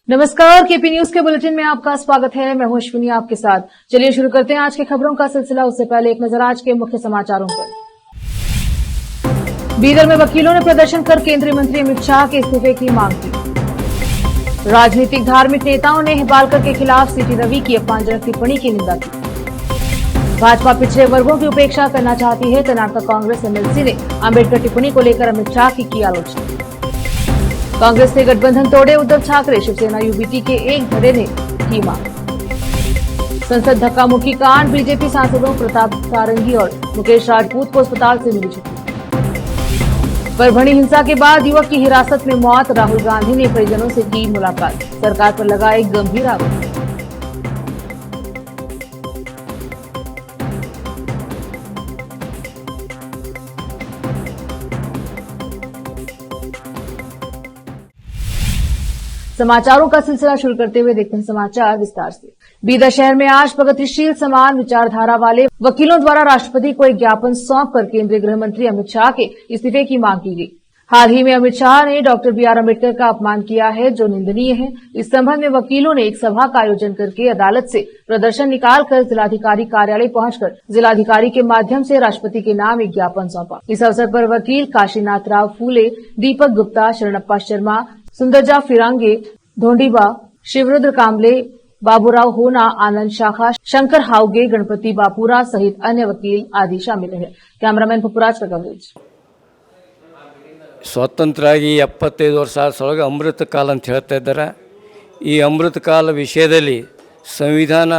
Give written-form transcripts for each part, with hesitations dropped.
नमस्कार, KP news के bulletin में आपका स्वागत है। मैं हूं अश्विनी आपके साथ। चलिए शुरू करते हैं आज के खबरों का सिलसिला। उससे पहले एक नजर आज के मुख्य समाचारों पर। बीदर में वकीलों ने प्रदर्शन कर केंद्रीय मंत्री अमित शाह के इस्तीफे की मांग की। राजनीतिक धार्मिक नेताओं ने हिबालकर के खिलाफ सीटी रवि की अपमानजनक टिप्पणी की निंदा की। भाजपा पिछड़े वर्गों की उपेक्षा करना चाहती है, कर्नाटक कांग्रेस एमएलसी ने अम्बेडकर टिप्पणी को लेकर अमित शाह की आलोचना। कांग्रेस ने गठबंधन तोड़े, उद्धव ठाकरे शिवसेना यूबीटी के एक धड़े ने की मांग। संसद धक्का मुक्की कांड, बीजेपी सांसदों प्रताप सारंगी और मुकेश राजपूत को अस्पताल से मिली छुट्टी। परभणी हिंसा के बाद युवक की हिरासत में मौत, राहुल गांधी ने परिजनों से की मुलाकात, सरकार पर लगा एक गंभीर आरोप। समाचारों का सिलसिला शुरू करते हुए देखते हैं समाचार विस्तार से। बीदर शहर में आज प्रगतिशील समान विचारधारा वाले वकीलों द्वारा राष्ट्रपति को एक ज्ञापन सौंपकर केंद्रीय गृह मंत्री अमित शाह के इस्तीफे की मांग की गई। हाल ही में अमित शाह ने डॉक्टर बीआर अम्बेडकर का अपमान किया है, जो निंदनीय है। इस संबंध में वकीलों ने एक सभा का आयोजन करके अदालत से प्रदर्शन निकालकर जिलाधिकारी कार्यालय पहुंचकर जिलाधिकारी के माध्यम से राष्ट्रपति के नाम एक ज्ञापन सौंपा। इस अवसर पर वकील काशीनाथ राव फूले, दीपक गुप्ता, शरणप्पा शर्मा, सुंदरजा फिरांगे, धोंडीबा, शिवरुद्र कांबले, बाबूराव होना, आनंद शाखा, शंकर हाउगे, गणपति बापूरा सहित अन्य वकील आदि शामिल रहे। कैमरामैन पुपुराज का कवरेज। ಸ್ವಾತಂತ್ರ್ಯ 75 ವರ್ಷ ಆದೊಳಗೆ ಅಮೃತ ಕಾಲ ಅಂತ ಹೇಳ್ತಾ ಇದ್ದಾರೆ. ಈ ಅಮೃತ ಕಾಲ ವಿಷಯದಲ್ಲಿ ಸಂವಿಧಾನ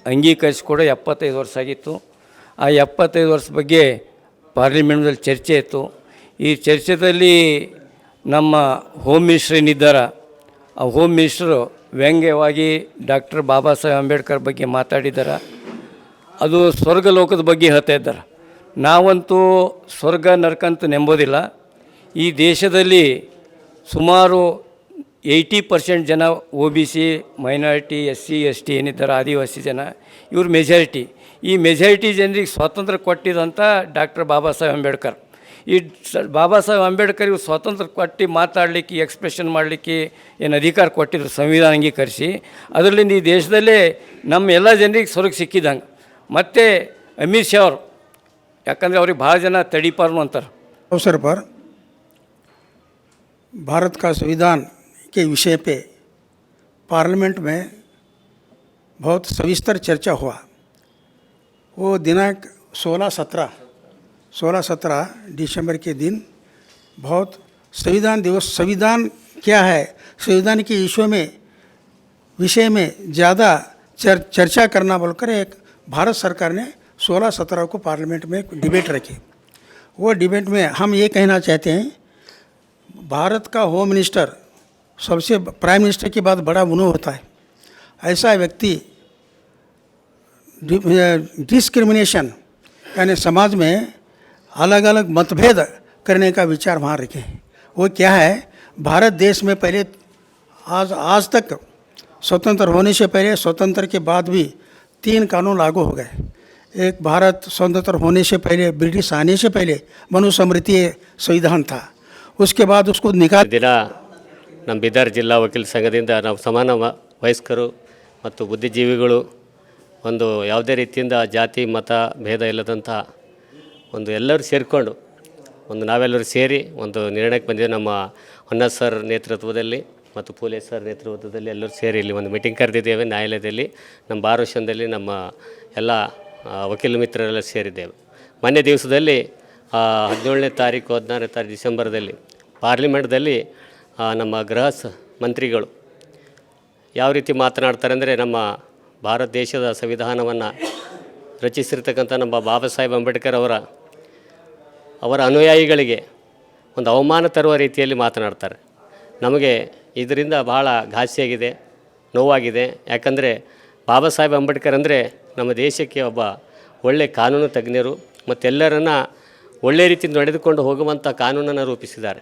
ಅಂಗೀಕರಿಸಿ ಕೂಡ 75 ವರ್ಷ ಆಗಿತ್ತು. ಆ 75 ವರ್ಷ ಬಗ್ಗೆ ಪಾರ್ಲಿಮೆಂಟ್ನಲ್ಲಿ ಚರ್ಚೆ ಇತ್ತು. ಈ ಚರ್ಚೆಯಲ್ಲಿ ನಮ್ಮ ಹೋಮ್ ಮಿನಿಸ್ಟರ್ ಏನಿದ್ದಾರೆ, ಆ home minister ವ್ಯಂಗ್ಯವಾಗಿ doctor Baba Saheb Ambedkar ಬಗ್ಗೆ ಮಾತಾಡಿದ್ದಾರೆ. ಅದು ಸ್ವರ್ಗ ಲೋಕದ ಬಗ್ಗೆ ಹೇಳ್ತಾ ಇದ್ದಾರೆ. ನಾವಂತೂ ಸ್ವರ್ಗ ನರಕಂತ ನೆಂಬೋದಿಲ್ಲ. ಈ ದೇಶದಲ್ಲಿ ಸುಮಾರು 80% ಜನ OBC, ಮೈನಾರಿಟಿ, SC, ST ಏನಿದ್ದಾರೆ, ಆದಿವಾಸಿ ಜನ, ಇವ್ರು ಮೆಜಾರಿಟಿ. ಈ ಮೆಜಾರಿಟಿ ಜನರಿಗೆ ಸ್ವಾತಂತ್ರ್ಯ ಕೊಟ್ಟಿದಂಥ ಡಾಕ್ಟರ್ ಬಾಬಾ ಸಾಹೇಬ್ ಅಂಬೇಡ್ಕರ್. ಈ ಬಾಬಾ ಸಾಹೇಬ್ ಅಂಬೇಡ್ಕರ್ ಇವ್ರು ಸ್ವಾತಂತ್ರ್ಯ ಕೊಟ್ಟು ಮಾತಾಡಲಿಕ್ಕೆ, ಎಕ್ಸ್ಪ್ರೆಷನ್ ಮಾಡಲಿಕ್ಕೆ ಏನು ಅಧಿಕಾರ ಕೊಟ್ಟಿದ್ರು ಸಂವಿಧಾನ ಅಂಗೀಕರಿಸಿ. ಅದರಿಂದ ಈ ದೇಶದಲ್ಲೇ ನಮ್ಮ ಎಲ್ಲ ಜನರಿಗೆ ಸ್ವರ್ಗ ಸಿಕ್ಕಿದಂಗೆ. ಮತ್ತು ಅಮಿತ್ ಶಾ ಅವರು, ಯಾಕಂದರೆ ಅವ್ರಿಗೆ ಭಾಳ ಜನ ತಡಿಪಾರ್ನು ಅಂತಾರೆ. अवसर पर भारत का संविधान के विषय पे पार्लियामेंट में बहुत सविस्तर चर्चा हुआ। वो दिनांक 16-17 दिसंबर के दिन बहुत संविधान दिवस, संविधान क्या है, संविधान के विषय में ज़्यादा चर्चा करना बोलकर एक भारत सरकार ने 16-17 को पार्लियामेंट में डिबेट रखी। वो डिबेट में हम ये कहना चाहते हैं, भारत का होम मिनिस्टर सबसे प्राइम मिनिस्टर के बाद बड़ा मुँह होता है। ऐसा व्यक्ति डिस्क्रिमिनेशन यानी समाज में अलग अलग मतभेद करने का विचार वहाँ रखे। वो क्या है, भारत देश में पहले आज तक स्वतंत्र होने से पहले, स्वतंत्र के बाद भी 3 कानून लागू हो गए। एक भारत स्वतंत्र होने से पहले, ब्रिटिश आने से पहले मनुस्मृति संविधान था, उसके बाद उसको निकाल ದಿನ ನಮ್ಮ ಬೀದರ್ ಜಿಲ್ಲಾ ವಕೀಲ ಸಂಘದಿಂದ ನಾವು ಸಮಾನ ವಯಸ್ಕರು ಮತ್ತು ಬುದ್ಧಿಜೀವಿಗಳು ಒಂದು ಯಾವುದೇ ರೀತಿಯಿಂದ ಜಾತಿ ಮತ ಭೇದ ಇಲ್ಲದಂಥ ಒಂದು ಎಲ್ಲರೂ ಸೇರಿಕೊಂಡು ನಾವೆಲ್ಲರೂ ಸೇರಿ ಒಂದು ನಿರ್ಣಯಕ್ಕೆ ಬಂದಿದ್ದೇವೆ. ನಮ್ಮ ಹೊನ್ನಸ್ ಸರ್ ನೇತೃತ್ವದಲ್ಲಿ ಮತ್ತು ಪೂಲೆ ಸರ್ ನೇತೃತ್ವದಲ್ಲಿ ಎಲ್ಲರೂ ಸೇರಿ ಇಲ್ಲಿ ಒಂದು ಮೀಟಿಂಗ್ ಕರೆದಿದ್ದೇವೆ ನ್ಯಾಯಾಲಯದಲ್ಲಿ. ನಮ್ಮ ಬಾರ್ ವರ್ಷದಲ್ಲಿ ನಮ್ಮ ಎಲ್ಲ ವಕೀಲ ಮಿತ್ರರೆಲ್ಲ ಸೇರಿದ್ದೇವೆ. ಮೊನ್ನೆ ದಿವಸದಲ್ಲಿ 17ನೇ ತಾರೀಕು 16ನೇ ತಾರೀಕು ಡಿಸೆಂಬರ್ದಲ್ಲಿ ಪಾರ್ಲಿಮೆಂಟ್ದಲ್ಲಿ ನಮ್ಮ ಗೃಹ ಮಂತ್ರಿಗಳು ಯಾವ ರೀತಿ ಮಾತನಾಡ್ತಾರೆ ಅಂದರೆ, ನಮ್ಮ ಭಾರತ ದೇಶದ ಸಂವಿಧಾನವನ್ನು ರಚಿಸಿರ್ತಕ್ಕಂಥ ನಮ್ಮ ಬಾಬಾ ಸಾಹೇಬ್ ಅಂಬೇಡ್ಕರ್ ಅವರ ಅನುಯಾಯಿಗಳಿಗೆ ಒಂದು ಅವಮಾನ ತರುವ ರೀತಿಯಲ್ಲಿ ಮಾತನಾಡ್ತಾರೆ. ನಮಗೆ ಇದರಿಂದ ಭಾಳ ಘಾಸಿಯಾಗಿದೆ, ನೋವಾಗಿದೆ. ಯಾಕಂದರೆ ಬಾಬಾ ಸಾಹೇಬ್ ಅಂಬೇಡ್ಕರ್ ಅಂದರೆ ನಮ್ಮ ದೇಶಕ್ಕೆ ಒಬ್ಬ ಒಳ್ಳೆ ಕಾನೂನು ತಜ್ಞರು ಮತ್ತು ಎಲ್ಲರನ್ನ ಒಳ್ಳೆ ರೀತಿಯಿಂದ ನಡೆದುಕೊಂಡು ಹೋಗುವಂಥ ಕಾನೂನನ್ನು ರೂಪಿಸಿದ್ದಾರೆ.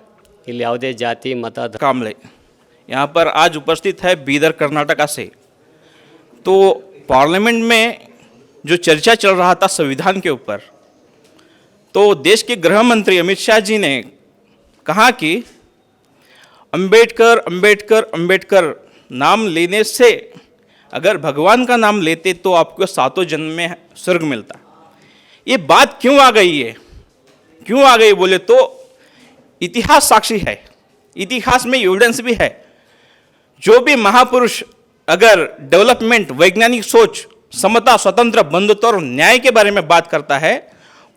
ಇಲ್ಲಿ ಯಾವುದೇ ಜಾತಿ ಮತ कामले यहाँ पर आज उपस्थित है बीदर कर्नाटका से। तो पार्लियामेंट में जो चर्चा चल रहा था संविधान के ऊपर, तो देश के गृह मंत्री अमित शाह जी ने कहा कि अंबेडकर अंबेडकर अंबेडकर नाम लेने से, अगर भगवान का नाम लेते तो आपको 7 जन्म में स्वर्ग मिलता। ये बात क्यों आ गई है? क्यों आ गई बोले तो इतिहास साक्षी है, इतिहास में एविडेंस भी है। जो भी महापुरुष अगर डेवलपमेंट, वैज्ञानिक सोच, समता, स्वतंत्र, बंधुत्व और न्याय के बारे में बात करता है,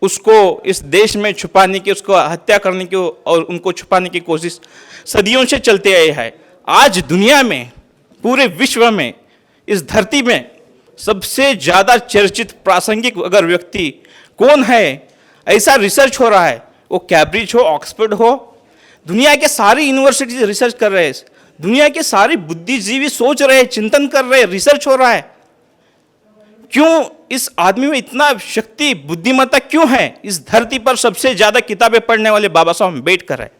उसको इस देश में छुपाने की, उसको हत्या करने की और उनको छुपाने की कोशिश सदियों से चलते आए है। आज दुनिया में, पूरे विश्व में, इस धरती में सबसे ज़्यादा चर्चित प्रासंगिक अगर व्यक्ति कौन है, ऐसा रिसर्च हो रहा है, वो कैम्ब्रिज हो, ऑक्सफोर्ड हो, दुनिया के सारी यूनिवर्सिटी रिसर्च कर रहे हैं, दुनिया के सारे बुद्धिजीवी सोच रहे हैं, चिंतन कर रहे हैं, रिसर्च हो रहा है। क्यों इस आदमी में इतना शक्ति, बुद्धिमत्ता क्यों है? इस धरती पर सबसे ज़्यादा किताबें पढ़ने वाले बाबा साहब अम्बेडकर है।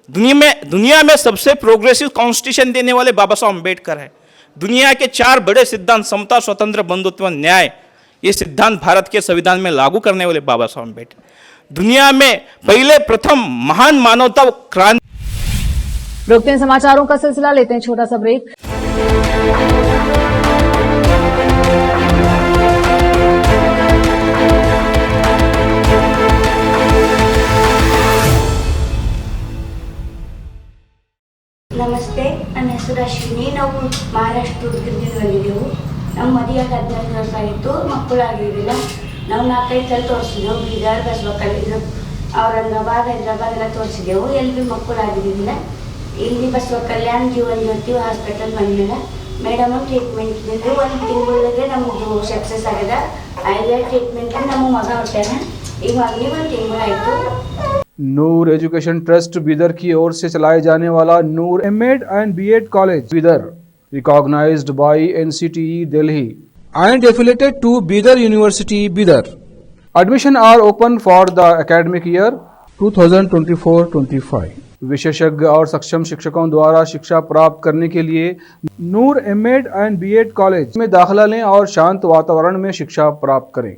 दुनिया में सबसे प्रोग्रेसिव कॉन्स्टिट्यूशन देने वाले बाबा साहब अम्बेडकर है। दुनिया के 4 बड़े सिद्धांत, समता, स्वतंत्र, बंधुत्व, न्याय, ये सिद्धांत भारत के संविधान में लागू करने वाले बाबा साहब अम्बेडकर, दुनिया में पहले प्रथम महान मानवता क्रांति। रोकते हैं समाचारों का सिलसिला, लेते हैं छोटा सा ब्रेक। ನಮಸ್ತೆ, ನನ್ನ ಹೆಸರು ಅಶ್ವಿನಿ. ನಾವು ಮಹಾರಾಷ್ಟ್ರ ಉಡುಗಿಂದ ಬಂದಿದ್ದೆವು. ನಮ್ಮ ಮದುವೆಯಾಗಿ 14 ವರ್ಷ ಆಗಿತ್ತು, ಮಕ್ಕಳಾಗಿರಲಿಲ್ಲ. ನಾವು 4-5 ಸಲ ತೋರಿಸಿದೆವು, ಬೀದರ್, ಬಸವಕಲ್ಯಾಣ, ಔರಂಗಾಬಾದ್, ಹೈದರಾಬಾದ್ ಎಲ್ಲ ತೋರಿಸಿದೆವು. ಎಲ್ಲಿ ಮಕ್ಕಳಾಗಿರಲಿಲ್ಲ. ಇಲ್ಲಿ ಬಸವಕಲ್ಯಾಣ ಜೀವನ್ ಜ್ಯೋತಿ ಹಾಸ್ಪಿಟಲ್ ಬಂದಿಲ್ಲ. ಮೇಡಮ್ ಟ್ರೀಟ್ಮೆಂಟ್ ಇದ್ದಿದ್ದು 1 ತಿಂಗಳಿಗೆ ನಮ್ಮದು ಸಕ್ಸಸ್ ಆಗ್ಯದ. ಐದೇ ಟ್ರೀಟ್ಮೆಂಟ್ ನಮ್ಮ ಮಗ ಹೊಟ್ಟಾನ. ಈಗ ಮಗನಿಗೆ 1 ತಿಂಗಳಾಯಿತು. नूर एजुकेशन ट्रस्ट बीदर की ओर से चलाए जाने वाला Noor MEd and BEd college Bidar, recognised by NCTE Delhi and affiliated to Bidar University Bidar. Admission are open for the academic year 2024-25. विशेषज्ञ और सक्षम शिक्षकों द्वारा शिक्षा प्राप्त करने के लिए नूर एमएड एंड बीएड कॉलेज में दाखिला लें और शांत वातावरण में शिक्षा प्राप्त करें।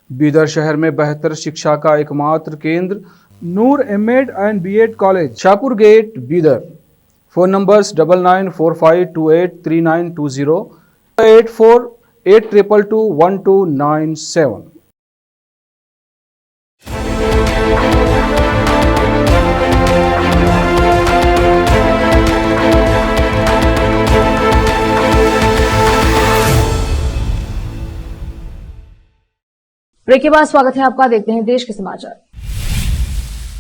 बीदर शहर में बेहतर शिक्षा का एकमात्र केंद्र Noor MEd and BEd college, Shahpur gate, Bidar. Phone numbers 9945283920, 8482221297। Break के बाद स्वागत है आपका। देखते हैं देश के समाचार।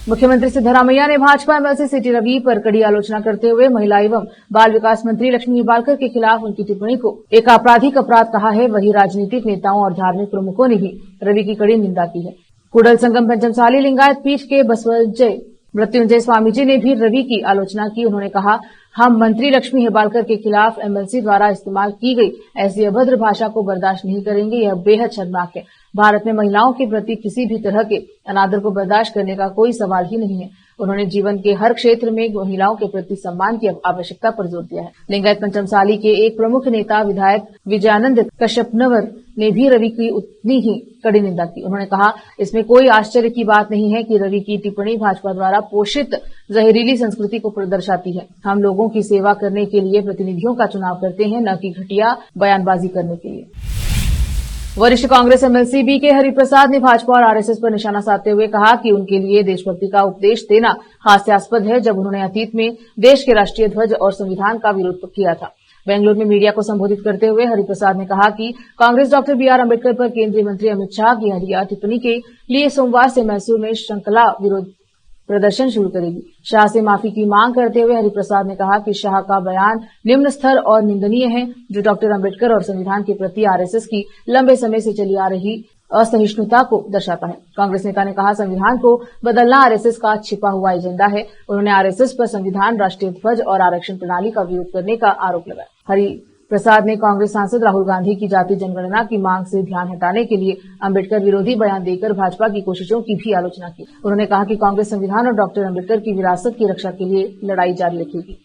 मुख्यमंत्री सिद्धरामैया ने भाजपा एमएलसी सिटी रवि पर कड़ी आलोचना करते हुए महिला एवं बाल विकास मंत्री लक्ष्मी हिबालकर के खिलाफ उनकी टिप्पणी को एक आपराधिक अपराध कहा है। वहीं राजनीतिक नेताओं और धार्मिक प्रमुखों ने भी रवि की कड़ी निंदा की है। कुडल संगम पंचमसाली लिंगायत पीठ के बसवजय मृत्युंजय स्वामी जी ने भी रवि की आलोचना की। उन्होंने कहा, हम मंत्री लक्ष्मी हिबालकर के खिलाफ एमएलसी द्वारा इस्तेमाल की गई ऐसी अभद्र भाषा को बर्दाश्त नहीं करेंगे। यह बेहद शर्मनाक है। भारत में महिलाओं के प्रति किसी भी तरह के अनादर को बर्दाश्त करने का कोई सवाल ही नहीं है। उन्होंने जीवन के हर क्षेत्र में महिलाओं के प्रति सम्मान की आवश्यकता पर जोर दिया है। लिंगायत पंचमसाली के एक प्रमुख नेता विधायक विजयानंद कश्यपनवर ने भी रवि की उतनी ही कड़ी निंदा की। उन्होंने कहा, इसमें कोई आश्चर्य की बात नहीं है कि रवि की टिप्पणी भाजपा द्वारा पोषित जहरीली संस्कृति को दर्शाती है। हम लोगों की सेवा करने के लिए प्रतिनिधियों का चुनाव करते हैं, न कि घटिया बयानबाजी करने के लिए। वरिष्ठ कांग्रेस एमएलसी बीके हरिप्रसाद ने भाजपा और आरएसएस पर निशाना साधते हुए कहा कि उनके लिए देशभक्ति का उपदेश देना हास्यास्पद है, जब उन्होंने अतीत में देश के राष्ट्रीय ध्वज और संविधान का विरोध किया था। बेंगलुरु में मीडिया को संबोधित करते हुए हरिप्रसाद ने कहा कि कांग्रेस डॉक्टर बीआर अम्बेडकर पर केंद्रीय मंत्री अमित शाह की हटिया टिप्पणी के लिए सोमवार से मैसूर में श्रृंखला विरोध प्रदर्शन शुरू करेगी। शाह से माफी की मांग करते हुए हरिप्रसाद ने कहा कि शाह का बयान निम्न स्तर और निंदनीय है, जो डॉक्टर अम्बेडकर और संविधान के प्रति आरएसएस की लंबे समय से चली आ रही असहिष्णुता को दर्शाता है। कांग्रेस नेता ने कहा, संविधान को बदलना आरएसएस का छिपा हुआ एजेंडा है। उन्होंने आरएसएस पर संविधान, राष्ट्रीय ध्वज और आरक्षण प्रणाली का विरोध करने का आरोप लगाया। हरिप्रसाद ने कांग्रेस सांसद राहुल गांधी की जाति जनगणना की मांग से ध्यान हटाने के लिए अम्बेडकर विरोधी बयान देकर भाजपा की कोशिशों की भी आलोचना की। उन्होंने कहा कि कांग्रेस संविधान और डॉक्टर अम्बेडकर की विरासत की रक्षा के लिए लड़ाई जारी रखेगी।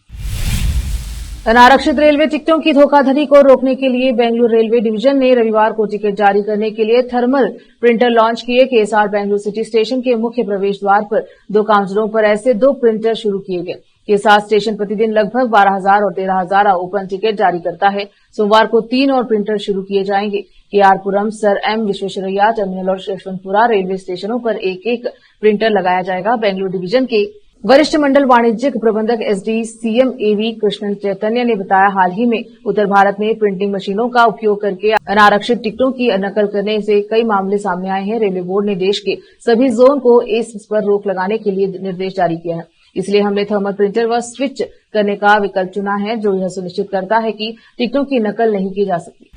अनारक्षित रेलवे टिकटों की धोखाधड़ी को रोकने के लिए बेंगलुरु रेलवे डिवीजन ने रविवार को टिकट जारी करने के लिए थर्मल प्रिंटर लॉन्च किए। केएसआर बेंगलुरु सिटी स्टेशन के मुख्य प्रवेश द्वार पर 2 काउंटरों पर ऐसे 2 प्रिंटर शुरू किए गए। के साथ स्टेशन प्रतिदिन लगभग 12,000 और 13,000 ओपन टिकट जारी करता है। सोमवार को 3 और प्रिंटर शुरू किए जाएंगे। केआरपुरम, सर एम विश्वेश्वरैया टर्मिनल और यशवंतपुरा रेलवे स्टेशनों पर एक एक प्रिंटर लगाया जाएगा। बेंगलुरु डिवीजन के वरिष्ठ मंडल वाणिज्यिक प्रबंधक एसडी सीएम एवी कृष्णन चैतन्य ने बताया, हाल ही में उत्तर भारत में प्रिंटिंग मशीनों का उपयोग करके अनारक्षित टिकटों की नकल करने से कई मामले सामने आए हैं। रेलवे बोर्ड ने देश के सभी जोन को इस पर रोक लगाने के लिए निर्देश जारी किया है। इसलिए हमने थर्मल प्रिंटर व स्विच करने का विकल्प चुना है, जो यह सुनिश्चित करता है कि टिकटों की नकल नहीं की जा सकती।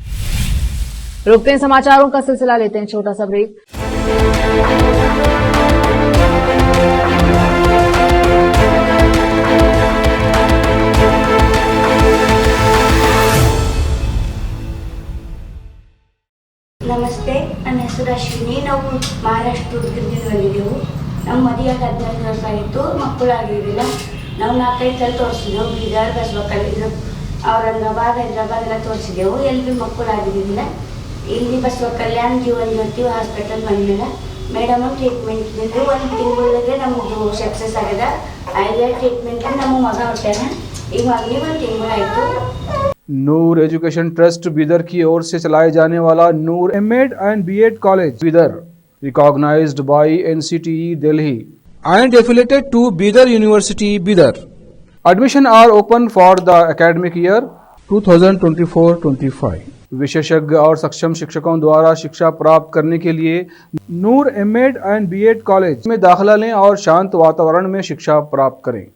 रोकते हैं समाचारों का सिलसिला, लेते हैं छोटा सा ब्रेक। ನಮಸ್ತೆ, ನನ್ನ ಹೆಸರು ಅಶ್ವಿನಿ. ನಾವು ಮಹಾರಾಷ್ಟ್ರ ಉದ್ಗಿರ್ದಿಂದ ಬಂದಿದ್ದೆವು. ನಮ್ಮ ಮದುವೆಯಾಗಿ 14 ವರ್ಷ ಆಗಿತ್ತು, ಮಕ್ಕಳಾಗಿರಲಿಲ್ಲ. ನಾವು 4-5 ಸಲ ತೋರಿಸಿದೆವು. ಬೀದರ್, ಬಸವಕಲ್ಯಾಣ, ಔರಂಗಾಬಾದ್, ಹೈದರಾಬಾದ್ ಎಲ್ಲ ತೋರಿಸಿದೆವು. ಎಲ್ಲಿ ಮಕ್ಕಳಾಗಿರಲಿಲ್ಲ. ಇಲ್ಲಿ ಬಸವಕಲ್ಯಾಣ ಜೀವನ್ ಜ್ಯೋತಿ ಹಾಸ್ಪಿಟಲ್ ಬಂದ್ಮೇಲೆ ಮೇಡಮ್ ಟ್ರೀಟ್ಮೆಂಟ್ ಇದ್ದಿದ್ದು 1 ತಿಂಗಳಿಗೆ ನಮ್ಮದು ಸಕ್ಸಸ್ ಆಗ್ಯದ. ಐದೇ ಟ್ರೀಟ್ಮೆಂಟ್ ನಮ್ಮ ಮಗ ಹೊಟ್ಟಾನ. ಈಗ ಮಗನಿಗೆ 1 ತಿಂಗಳಾಯಿತು. नूर एजुकेशन ट्रस्ट बीदर की ओर से चलाए जाने वाला Noor MEd and BEd college Bidar, recognised by NCTE Delhi and affiliated to Bidar University Bidar. Admission are open for the academic year 2024-25. विशेषज्ञ और सक्षम शिक्षकों द्वारा शिक्षा प्राप्त करने के लिए नूर एमएड एंड बीएड कॉलेज में दाखिला लें और शांत वातावरण में शिक्षा प्राप्त करें।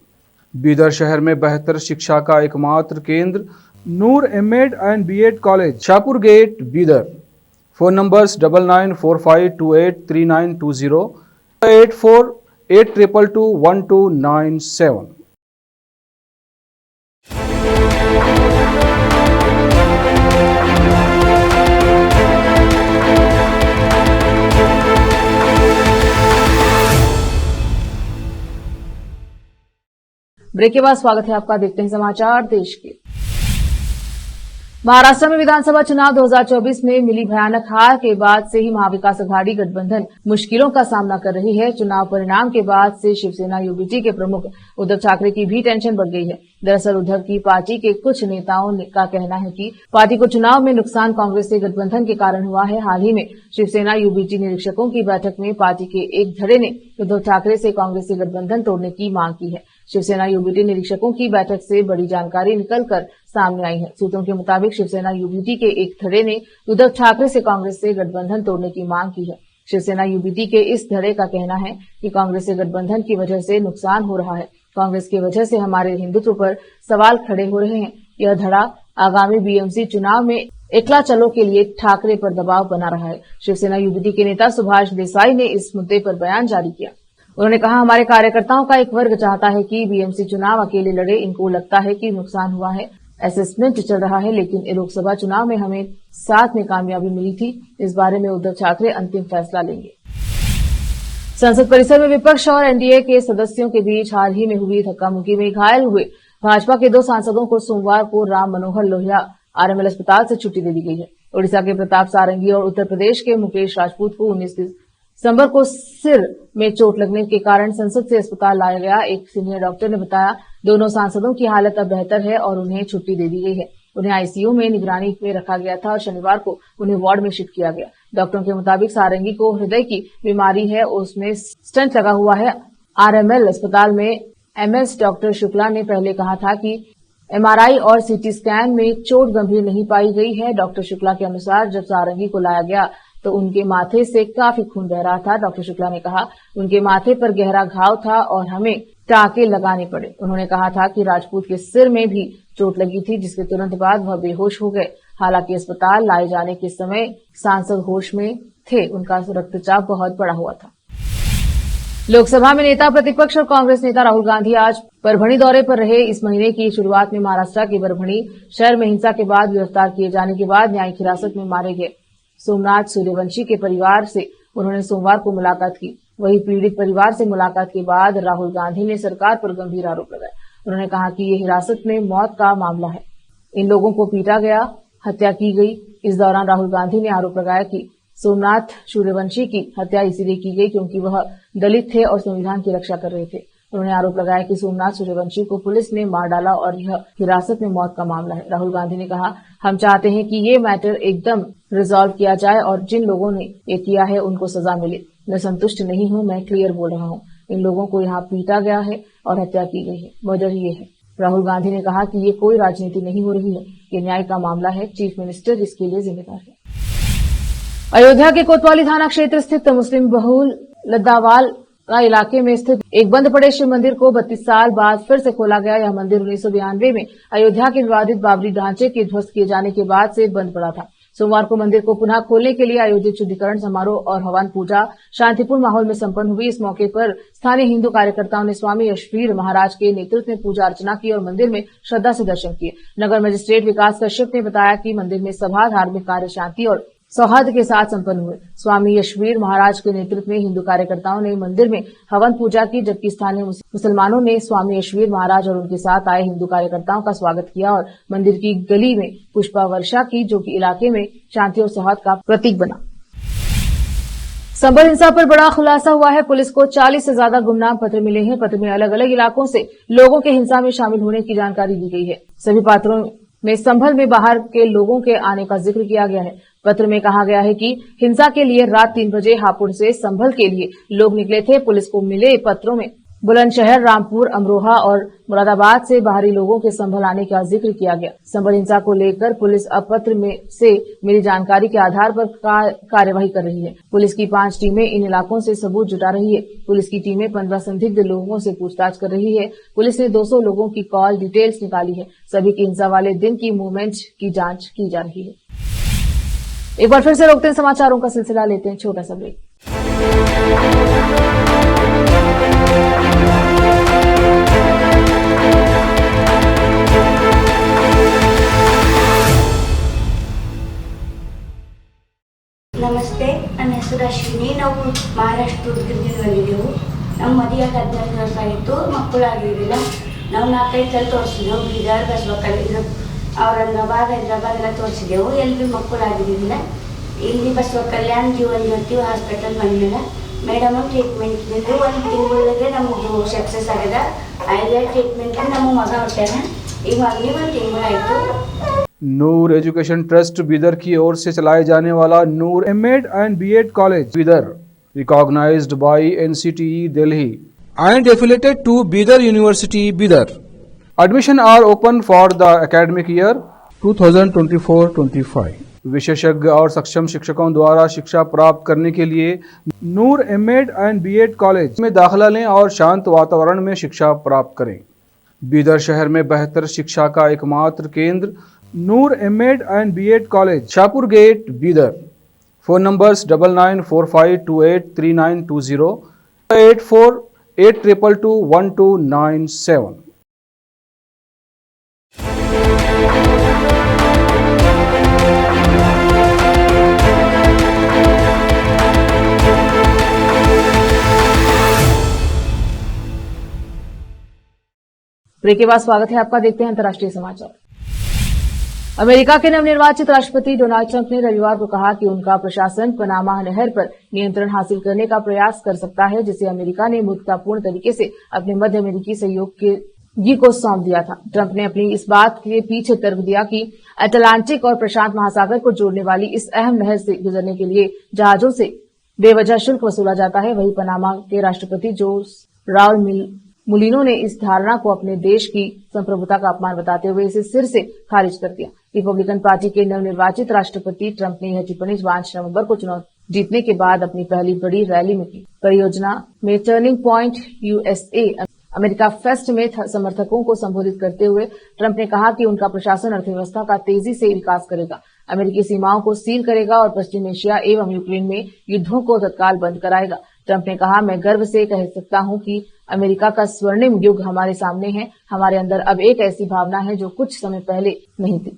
बीदर शहर में बेहतर शिक्षा का एकमात्र केंद्र Noor MEd and BEd college, Shahpur gate, Bidar. Phone numbers 9945283920, 8482221297। Break के बाद स्वागत है आपका। देखते हैं समाचार देश के। महाराष्ट्र में विधानसभा चुनाव 2024 में मिली भयानक हार के बाद से ही महाविकास अघाड़ी गठबंधन मुश्किलों का सामना कर रही है। चुनाव परिणाम के बाद से शिवसेना यूबीटी के प्रमुख उद्धव ठाकरे की भी टेंशन बढ़ गई है। दरअसल उद्धव की पार्टी के कुछ नेताओं का कहना है कि पार्टी को चुनाव में नुकसान कांग्रेस से गठबंधन के कारण हुआ है। हाल ही में शिवसेना यूबीटी निरीक्षकों की बैठक में पार्टी के एक धड़े ने उद्धव ठाकरे से कांग्रेस से गठबंधन तोड़ने की मांग की है। शिवसेना यूबीटी निरीक्षकों की बैठक से बड़ी जानकारी निकलकर सामने आई है। सूत्रों के मुताबिक शिवसेना यूबीटी के एक धड़े ने उद्धव ठाकरे से कांग्रेस से गठबंधन तोड़ने की मांग की है। शिवसेना यूबीटी के इस धड़े का कहना है कि कांग्रेस से गठबंधन की वजह से नुकसान हो रहा है। कांग्रेस की वजह से हमारे हिंदुत्व पर सवाल खड़े हो रहे हैं। यह धड़ा आगामी बीएमसी चुनाव में एकला चलो के लिए ठाकरे पर दबाव बना रहा है। शिवसेना यूबीटी के नेता सुभाष देसाई ने इस मुद्दे पर बयान जारी किया। उन्होंने कहा, हमारे कार्यकर्ताओं का एक वर्ग चाहता है कि बीएमसी चुनाव अकेले लड़े। इनको लगता है कि नुकसान हुआ है, असेसमेंट चल रहा है, लेकिन लोकसभा चुनाव में हमें साथ में कामयाबी मिली थी। इस बारे में उद्धव ठाकरे अंतिम फैसला लेंगे। संसद परिसर में विपक्ष और एनडीए के सदस्यों के बीच हाल ही में हुई धक्का मुक्की में घायल हुए भाजपा के 2 सांसदों को सोमवार को राम मनोहर लोहिया आरएमएल अस्पताल से छुट्टी दे दी गई है। ओडिशा के प्रताप सारंगी और उत्तर प्रदेश के मुकेश राजपूत को 19 दिसंबर को सिर में चोट लगने के कारण संसद से अस्पताल लाया गया। एक सीनियर डॉक्टर ने बताया, दोनों सांसदों की हालत अब बेहतर है और उन्हें छुट्टी दे दी गई है। उन्हें आईसीयू में निगरानी में रखा गया था और शनिवार को उन्हें वार्ड में शिफ्ट किया गया। डॉक्टरों के मुताबिक सारंगी को हृदय की बीमारी है, उसमें स्टंट लगा हुआ है। आरएमएल अस्पताल में एमएस डॉक्टर शुक्ला ने पहले कहा था कि एमआरआई और सीटी स्कैन में चोट गंभीर नहीं पाई गई है। डॉक्टर शुक्ला के अनुसार जब सारंगी को लाया गया तो उनके माथे से काफी खून बह रहा था। डॉक्टर शुक्ला ने कहा, उनके माथे पर गहरा घाव था और हमें टाँके लगाने पड़े। उन्होंने कहा था कि राजपूत के सिर में भी चोट लगी थी, जिसके तुरंत बाद वह बेहोश हो गए। हालांकि अस्पताल लाए जाने के समय सांसद होश में थे, उनका रक्तचाप बहुत बढ़ा हुआ था। लोकसभा में नेता प्रतिपक्ष और कांग्रेस नेता राहुल गांधी आज परभणी दौरे पर रहे। इस महीने की शुरुआत में महाराष्ट्र के परभणी शहर में हिंसा के बाद गिरफ्तार किए जाने के बाद न्यायिक हिरासत में मारे गए सोमनाथ सूर्यवंशी के परिवार से उन्होंने सोमवार को मुलाकात की। वहीं पीड़ित परिवार से मुलाकात के बाद राहुल गांधी ने सरकार पर गंभीर आरोप लगाए। उन्होंने कहा कि ये हिरासत में मौत का मामला है, इन लोगों को पीटा गया, हत्या की गई। इस दौरान राहुल गांधी ने आरोप लगाया कि सोमनाथ सूर्यवंशी की हत्या इसीलिए की गई क्योंकि वह दलित थे और संविधान की रक्षा कर रहे थे। उन्होंने आरोप लगाया कि सोमनाथ सूर्यवंशी को पुलिस ने मार डाला और यह हिरासत में मौत का मामला है। राहुल गांधी ने कहा, हम चाहते हैं कि ये मैटर एकदम रिजॉल्व किया जाए और जिन लोगों ने ये किया है उनको सजा मिले। मैं संतुष्ट नहीं हूं, मैं क्लियर बोल रहा हूं। इन लोगों को यहाँ पीटा गया है और हत्या की गई है। मर्डर ये है। राहुल गांधी ने कहा कि ये कोई राजनीति नहीं हो रही है, ये न्याय का मामला है। चीफ मिनिस्टर इसके लिए जिम्मेदार है। अयोध्या के कोतवाली थाना क्षेत्र स्थित मुस्लिम बहुल लद्दावाल इलाके में स्थित एक बंद पड़े शिव मंदिर को 32 साल बाद फिर से खोला गया। यह मंदिर 1992 में अयोध्या के विवादित बाबरी ढांचे के ध्वस्त किए जाने के बाद से बंद पड़ा था। सोमवार को मंदिर को पुनः खोलने के लिए आयोजित शुद्धिकरण समारोह और हवन पूजा शांतिपूर्ण माहौल में संपन्न हुई। इस मौके पर स्थानीय हिंदू कार्यकर्ताओं ने स्वामी यशवीर महाराज के नेतृत्व में पूजा अर्चना की और मंदिर में श्रद्धा से दर्शन किए। नगर मजिस्ट्रेट विकास कश्यप ने बताया कि मंदिर में सभा, धार्मिक कार्य शांति और सौहार्द के साथ संपन्न हुए। स्वामी यशवीर महाराज के नेतृत्व में हिंदू कार्यकर्ताओं ने मंदिर में हवन पूजा की, जबकि स्थानीय मुसलमानों ने स्वामी यशवीर महाराज और उनके साथ आए हिंदू कार्यकर्ताओं का स्वागत किया और मंदिर की गली में पुष्पा वर्षा की, जो कि इलाके में शांति और सौहार्द का प्रतीक बना। संभल हिंसा पर बड़ा खुलासा हुआ है। पुलिस को 40 से ज्यादा गुमनाम पत्र मिले हैं। पत्र में अलग अलग इलाकों से लोगों के हिंसा में शामिल होने की जानकारी दी गई है। सभी पात्रों में संभल में बाहर के लोगों के आने का जिक्र किया गया है। पत्र में कहा गया है कि हिंसा के लिए रात 3 बजे हापुड़ से संभल के लिए लोग निकले थे। पुलिस को मिले पत्रों में बुलंदशहर, रामपुर, अमरोहा और मुरादाबाद से बाहरी लोगों के संभल आने का जिक्र किया गया। संभल हिंसा को लेकर पुलिस अब पत्र में से मिली जानकारी के आधार पर कार्यवाही कर रही है। पुलिस की 5 टीमें इन इलाकों से सबूत जुटा रही है। पुलिस की टीमें 15 संदिग्ध लोगों से पूछताछ कर रही है। पुलिस ने 200 लोगों की कॉल डिटेल्स निकाली है। सभी की हिंसा वाले दिन की मूवमेंट की जांच की जा रही है। एक बार फिर से रोकते हैं समाचारों का सिलसिला, लेते हैं छोटा सा ब्रेक। ನಮಸ್ತೆ, ನನ್ನ ಹೆಸರು ಅಶ್ವಿನಿ. ನಾವು ಮಹಾರಾಷ್ಟ್ರದಿಂದ ಬಂದಿದ್ದೆವು. ನಮ್ಮ ಮದುವೆಯಾಗಿ 14 ವರ್ಷ ಆಯಿತು, ಮಕ್ಕಳಾಗಿರಲಿಲ್ಲ. ನಾವು 4-5 ಸಲ ತೋರಿಸಿದೆವು. ಬೀದರ್, ಬಸವಕಲ್ಯಾಣ, ಔರಂಗಾಬಾದ್, ಹೈದರಾಬಾದ್ ಎಲ್ಲ ತೋರಿಸಿದೆವು. ಎಲ್ಲಿ ಮಕ್ಕಳಾಗಿರಲಿಲ್ಲ. ಇಲ್ಲಿ ಬಸವಕಲ್ಯಾಣ ಜೀವನ್ ಜ್ಯೋತಿ ಹಾಸ್ಪಿಟಲ್ ಬಂದ್ಮೇಲೆ ಮೇಡಮ್ ಟ್ರೀಟ್ಮೆಂಟ್ ಇದ್ದಿದ್ದು 1 ತಿಂಗಳಿಗೆ ನಮ್ಮದು ಸಕ್ಸಸ್ ಆಗ್ಯದ. 5 ಟ್ರೀಟ್ಮೆಂಟ್ ನಮ್ಮ ಮಗ ಹೊಟ್ಟಾನ. ಈಗ ಮಗನಿಗೆ 1 ತಿಂಗಳಾಯಿತು. नूर एजुकेशन ट्रस्ट बीदर की ओर से चलाए जाने वाला Noor MEd and BEd college Bidar, recognised by NCTE Delhi and affiliated to Bidar University Bidar. Admission are open for the academic year 2024-25. विशेषज्ञ और सक्षम शिक्षकों द्वारा शिक्षा प्राप्त करने के लिए नूर एमएड एंड बीएड कॉलेज में दाखिला लें और शांत वातावरण में शिक्षा प्राप्त करें। बीदर शहर में बेहतर शिक्षा का एकमात्र केंद्र Noor MEd and BEd college, Shahpur gate, Bidar. Phone numbers 9945283920, 8482221297। Break के बाद स्वागत है आपका। देखते हैं अंतर्राष्ट्रीय समाचार। अमेरिका के नवनिर्वाचित राष्ट्रपति डोनाल्ड ट्रंप ने रविवार को कहा कि उनका प्रशासन पनामा नहर पर नियंत्रण हासिल करने का प्रयास कर सकता है, जिसे अमेरिका ने मूर्खतापूर्ण तरीके से अपने मध्य अमेरिकी सहयोगी को सौंप दिया था। ट्रंप ने अपनी इस बात के पीछे तर्क दिया कि अटलांटिक और प्रशांत महासागर को जोड़ने वाली इस अहम नहर से गुजरने के लिए जहाजों से बेवजह शुल्क वसूला जाता है। वहीं पनामा के राष्ट्रपति जोस राउल मुलिनो ने इस धारणा को अपने देश की संप्रभुता का अपमान बताते हुए इसे सिर से खारिज कर दिया। रिपब्लिकन पार्टी के नवनिर्वाचित राष्ट्रपति ट्रंप ने यह टिप्पणी 5 नवंबर को चुनाव जीतने के बाद अपनी पहली बड़ी रैली में की। परियोजना में turning point USA America fest में समर्थकों को संबोधित करते हुए ट्रंप ने कहा कि उनका प्रशासन अर्थव्यवस्था का तेजी से विकास करेगा, अमेरिकी सीमाओं को सील करेगा और पश्चिम एशिया एवं यूक्रेन में युद्धों को तत्काल बंद कराएगा। ट्रंप ने कहा, मैं गर्व से कह सकता हूं कि अमेरिका का स्वर्णिम युग हमारे सामने है। हमारे अंदर अब एक ऐसी भावना है जो कुछ समय पहले नहीं थी।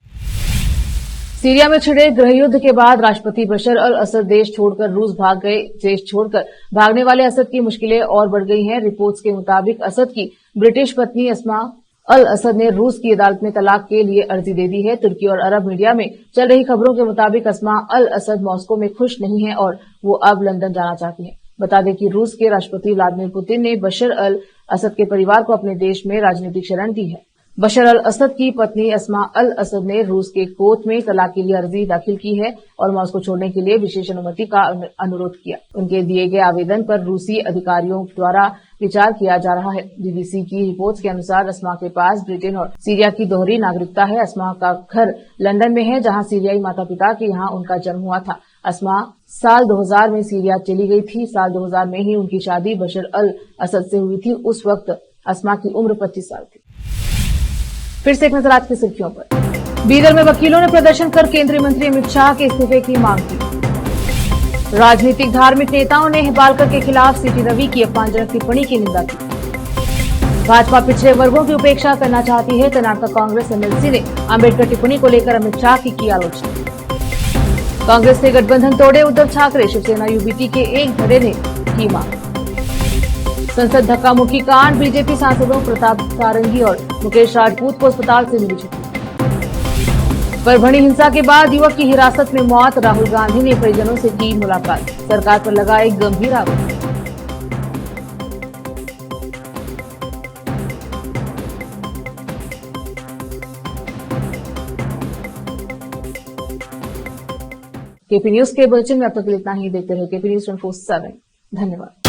सीरिया में छिड़े गृहयुद्ध के बाद राष्ट्रपति बशर अल असद देश छोड़कर रूस भाग गए। देश छोड़कर भागने वाले असद की मुश्किलें और बढ़ गई हैं। रिपोर्ट्स के मुताबिक असद की ब्रिटिश पत्नी अस्मा अल असद ने रूस की अदालत में तलाक के लिए अर्जी दे दी है। तुर्की और अरब मीडिया में चल रही खबरों के मुताबिक अस्मा अल असद मॉस्को में खुश नहीं है और वो अब लंदन जाना चाहती हैं। बता दें कि रूस के राष्ट्रपति व्लादिमीर पुतिन ने बशर अल असद के परिवार को अपने देश में राजनीतिक शरण दी है। बशर अल असद की पत्नी अस्मा अल असद ने रूस के कोर्ट में तलाक के लिए अर्जी दाखिल की है और मॉस्को छोड़ने के लिए विशेष अनुमति का अनुरोध किया। उनके दिए गए आवेदन पर रूसी अधिकारियों द्वारा विचार किया जा रहा है। बीबीसी की रिपोर्ट के अनुसार अस्मा के पास ब्रिटेन और सीरिया की दोहरी नागरिकता है। अस्मा का घर लंदन में है, जहां सीरियाई माता पिता के यहां उनका जन्म हुआ था। अस्मा साल 2000 में सीरिया चली गई थी। साल 2000 में ही उनकी शादी बशर अल असद से हुई थी। उस वक्त अस्मा की उम्र 25 साल थी। फिर से एक नजर आज की सुर्खियों पर। बीदर में वकीलों ने प्रदर्शन कर केंद्रीय मंत्री अमित शाह के इस्तीफे की मांग की। राजनीतिक धार्मिक नेताओं ने हेबालकर के खिलाफ सीटी रवि की अपमानजनक टिप्पणी की निंदा की। भाजपा पिछड़े वर्गों की उपेक्षा करना चाहती है। कर्नाटक कांग्रेस एमएलसी ने अंबेडकर टिप्पणी को लेकर अमित शाह की आलोचना। कांग्रेस ने गठबंधन तोड़े, उद्धव ठाकरे शिवसेना यूबीटी के एक धड़े ने की मांग। संसद धक्का मुक्की कांड, बीजेपी सांसदों प्रताप सारंगी और मुकेश राजपूत को अस्पताल से मिली छुट्टी। परभणी हिंसा के बाद युवक की हिरासत में मौत, राहुल गांधी ने परिजनों से की मुलाकात, सरकार पर लगाए गंभीर आरोप। केपी न्यूज के बुलेटिन में अब तक इतना ही। देखते रहे केपी न्यूज 24/7। धन्यवाद।